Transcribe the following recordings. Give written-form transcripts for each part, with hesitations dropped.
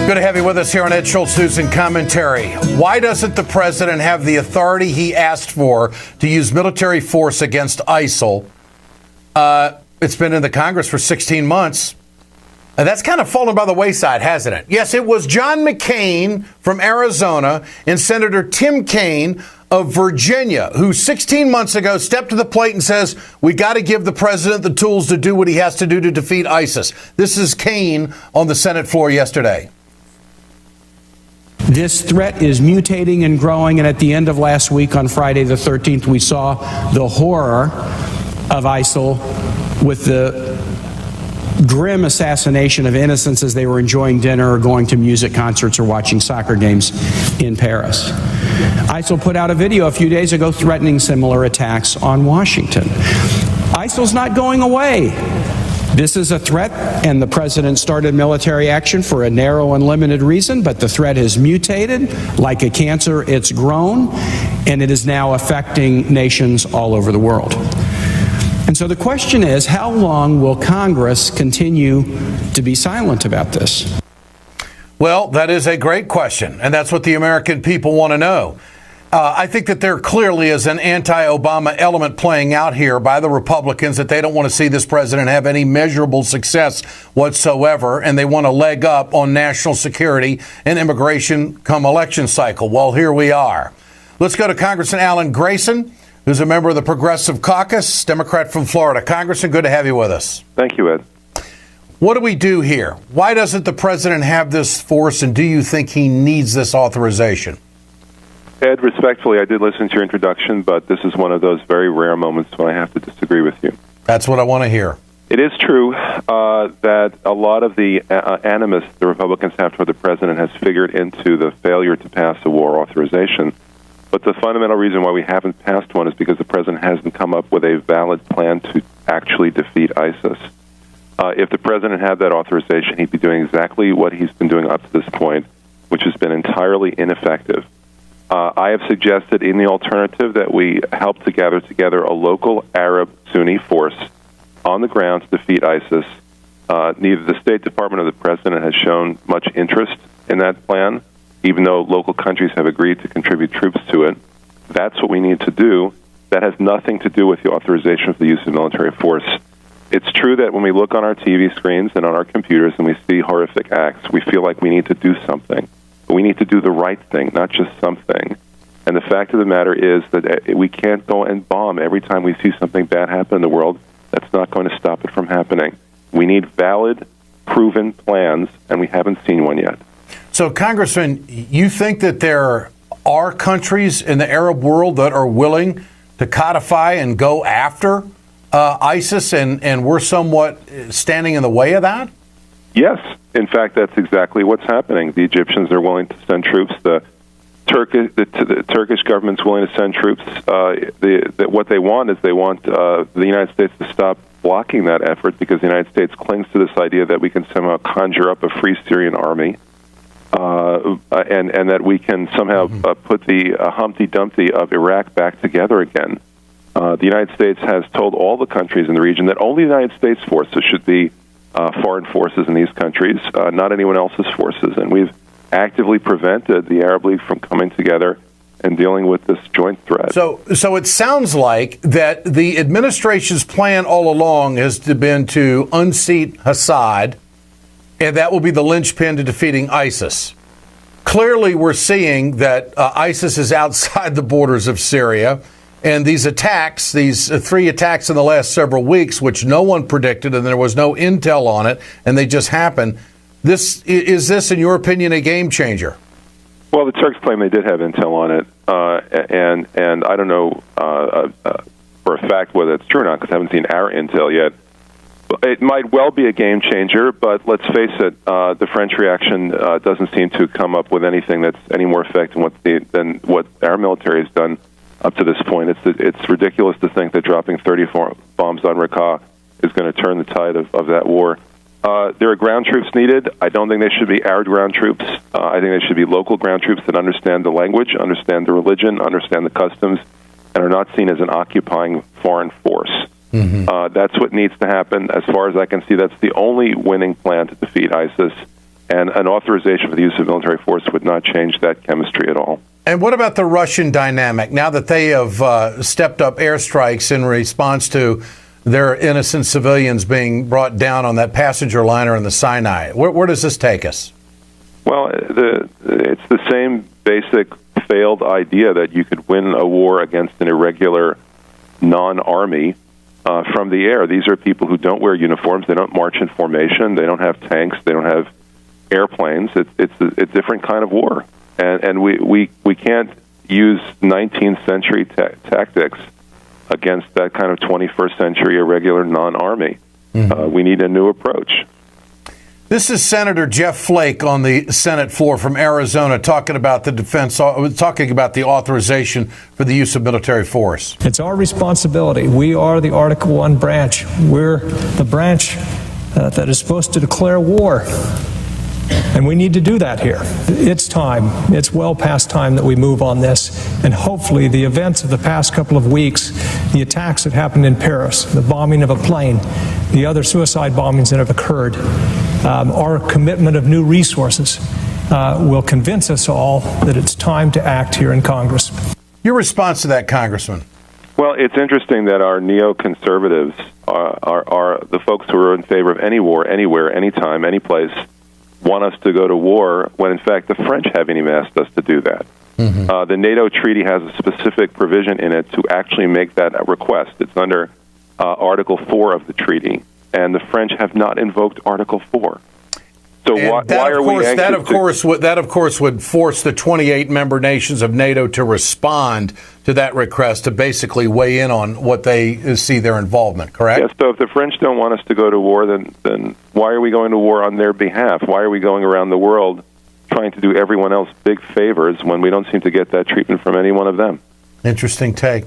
Good to have you with us here on Ed Schultz News and Commentary. Why doesn't the president have the authority he asked for to use military force against ISIL? It's been in the Congress for 16 months. That's kind of fallen by the wayside, hasn't it? Yes, it was John McCain from Arizona and Senator Tim Kaine of Virginia, who 16 months ago stepped to the plate and says, we got to give the president the tools to do what he has to do to defeat ISIS. This is Kaine on the Senate floor yesterday. This threat is mutating and growing, and at the end of last week, on Friday the 13th, we saw the horror of ISIL with the grim assassination of innocents as they were enjoying dinner or going to music concerts or watching soccer games in Paris. ISIL put out a video a few days ago threatening similar attacks on Washington. ISIL's not going away. This is a threat, and the president started military action for a narrow and limited reason, but the threat has mutated. Like a cancer, it's grown, and it is now affecting nations all over the world. And so the question is, how long will Congress continue to be silent about this? Well, that is a great question, and that's what the American people want to know. I think that there clearly is an anti-Obama element playing out here by the Republicans, that they don't want to see this president have any measurable success whatsoever, and they want to leg up on national security and immigration come election cycle. Well, here we are. Let's go to Congressman Alan Grayson, who's a member of the Progressive Caucus, Democrat from Florida. Congressman, good to have you with us. Thank you, Ed. What do we do here? Why doesn't the president have this force, and do you think he needs this authorization? Ed, respectfully, I did listen to your introduction, but this is one of those very rare moments when I have to disagree with you. That's what I want to hear. It is true that a lot of the animus the Republicans have toward the president has figured into the failure to pass a war authorization. But the fundamental reason why we haven't passed one is because the president hasn't come up with a valid plan to actually defeat ISIS. If the president had that authorization, he'd be doing exactly what he's been doing up to this point, which has been entirely ineffective. I have suggested in the alternative that we help to gather together a local Arab Sunni force on the ground to defeat ISIS. Neither the State Department or the president has shown much interest in that plan, even though local countries have agreed to contribute troops to it. That's what we need to do. That has nothing to do with the authorization of the use of military force. It's true that when we look on our TV screens and on our computers and we see horrific acts, we feel like we need to do something. We need to do the right thing, not just something. And the fact of the matter is that we can't go and bomb every time we see something bad happen in the world. That's not going to stop it from happening. We need valid, proven plans, and we haven't seen one yet. So, Congressman, you think that there are countries in the Arab world that are willing to codify and go after ISIS, and we're somewhat standing in the way of that? Yes. In fact, that's exactly what's happening. The Egyptians are willing to send troops. The Turkish government's willing to send troops. What they want is they want the United States to stop blocking that effort, because the United States clings to this idea that we can somehow conjure up a free Syrian army, and that we can somehow put the Humpty Dumpty of Iraq back together again. The United States has told all the countries in the region that only the United States forces should be foreign forces in these countries, not anyone else's forces. And we've actively prevented the Arab League from coming together and dealing with this joint threat. So it sounds like that the administration's plan all along has been to unseat Assad, and that will be the linchpin to defeating ISIS. Clearly, we're seeing that ISIS is outside the borders of Syria. And these attacks, these three attacks in the last several weeks, which no one predicted and there was no intel on it, and they just happened. Is this, in your opinion, a game changer? Well, the Turks claim they did have intel on it, and I don't know for a fact whether it's true or not, because I haven't seen our intel yet. It might well be a game changer, but let's face it, the French reaction doesn't seem to come up with anything that's any more effective than what our military has done up to this point. It's ridiculous to think that dropping 34 bombs on Raqqa is going to turn the tide of that war. There are ground troops needed. I don't think they should be our ground troops. I think they should be local ground troops that understand the language, understand the religion, understand the customs, and are not seen as an occupying foreign force. Mm-hmm. That's what needs to happen. As far as I can see, that's the only winning plan to defeat ISIS. And an authorization for the use of military force would not change that chemistry at all. And what about the Russian dynamic? Now that they have stepped up airstrikes in response to their innocent civilians being brought down on that passenger liner in the Sinai, where does this take us? Well, it's the same basic failed idea that you could win a war against an irregular non-army from the air. These are people who don't wear uniforms. They don't march in formation. They don't have tanks. They don't have airplanes. It's a different kind of war. And we can't use 19th century tactics against that kind of 21st century irregular non-army. Mm-hmm. We need a new approach. This is Senator Jeff Flake on the Senate floor from Arizona talking about the talking about the authorization for the use of military force. It's our responsibility. We are the Article I branch. We're the branch that is supposed to declare war. And we need to do that here. It's time. It's well past time that we move on this. And hopefully the events of the past couple of weeks, the attacks that happened in Paris, the bombing of a plane, the other suicide bombings that have occurred, our commitment of new resources will convince us all that it's time to act here in Congress. Your response to that, Congressman? Well, it's interesting that our neoconservatives are the folks who are in favor of any war, anywhere, anytime, any place, want us to go to war when, in fact, the French haven't even asked us to do that. Mm-hmm. The NATO treaty has a specific provision in it to actually make that a request. It's under Article 4 of the treaty, and the French have not invoked Article 4. So why are we anxious? That, of course, would force the 28 member nations of NATO to respond to that request, to basically weigh in on what they see their involvement, correct? Yes, so if the French don't want us to go to war, then why are we going to war on their behalf? Why are we going around the world trying to do everyone else big favors when we don't seem to get that treatment from any one of them? Interesting take.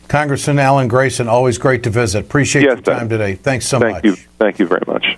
Congressman Alan Grayson, always great to visit. Appreciate your time today. Thanks so much. Thank you very much.